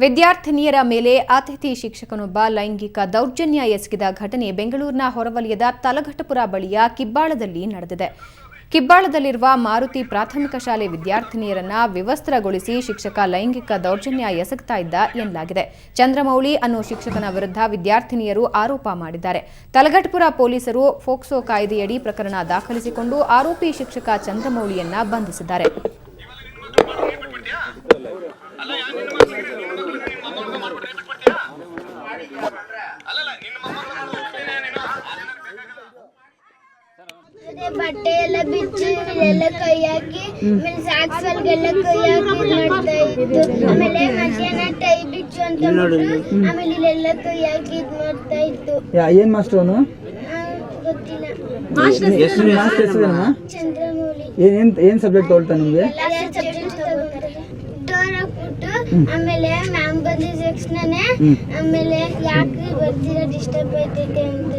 ವಿದ್ಯಾರ್ಥಿನಿಯರ ಮೇಲೆ ಅತಿಥಿ ಶಿಕ್ಷಕನೊಬ್ಬ ಲೈಂಗಿಕ ದೌರ್ಜನ್ಯ ಎಸಗಿದ ಘಟನೆ ಬೆಂಗಳೂರಿನ ಹೊರವಲಯದ ತಲಘಟ್ಟಪುರ ಬಳಿಯ ಕಿಬ್ಬಾಳದಲ್ಲಿ ನಡೆದಿದೆ. ಕಿಬ್ಬಾಳದಲ್ಲಿರುವ ಮಾರುತಿ ಪ್ರಾಥಮಿಕ ಶಾಲೆ ವಿದ್ಯಾರ್ಥಿನಿಯರನ್ನ ವಿವಸ್ತ್ರಗೊಳಿಸಿ ಶಿಕ್ಷಕ ಲೈಂಗಿಕ ದೌರ್ಜನ್ಯ ಎಸಗ್ತಾ ಇದ್ದ ಎನ್ನಲಾಗಿದೆ. ಚಂದ್ರಮೌಳಿ ಅನ್ನೋ ಶಿಕ್ಷಕನ ವಿರುದ್ಧ ವಿದ್ಯಾರ್ಥಿನಿಯರು ಆರೋಪ ಮಾಡಿದ್ದಾರೆ. ತಲಘಟ್ಟಪುರ ಪೊಲೀಸರು ಫೋಕ್ಸೋ ಕಾಯ್ದೆಯಡಿ ಪ್ರಕರಣ ದಾಖಲಿಸಿಕೊಂಡು ಆರೋಪಿ ಶಿಕ್ಷಕ ಚಂದ್ರಮೌಳಿಯನ್ನ ಬಂಧಿಸಿದ್ದಾರೆ. ಬಟ್ಟೆ ಎಲ್ಲ ಬಿಚ್ಚಿ ಎಲ್ಲ ಕೈ ಹಾಕಿ ಆಮೇಲೆ ಸಾಕ್ಸ್ ಒಳಗೆಲ್ಲ ಕೈ ಹಾಕಿ ಮಾಡ್ತಾ ಇತ್ತು. ಆಮೇಲೆ ಮಧ್ಯಾಹ್ನ ಟೈ ಬಿಚ್ಚು ಅಂತ ಆಮೇಲೆ ಇಲ್ಲೆಲ್ಲ ಕೈ ಹಾಕಿ ಇದ್ ಮಾಡ್ತಾ ಇತ್ತು. ಏನ್ ಮಾಸ್ಟರ್ ಅವನು ಗೊತ್ತಿಲ್ಲ. ಚಂದ್ರಮೌಳಿ. ಏನ್ ಸಬ್ಜೆಕ್ಟ್ ತಗೊಳ್ತಾ ನಿಮ್ಗೆ? ಡೋರ್ ಹಾಕ್ಬಿಟ್ಟು ಆಮೇಲೆ ಮ್ಯಾಮ್ ಬಂದಿದ ತಕ್ಷಣನೇ ಆಮೇಲೆ ಯಾಕೆ ಬರ್ತೀರಾ ಡಿಸ್ಟರ್ಬ್ ಆಯ್ತೈತೆ ಅಂತ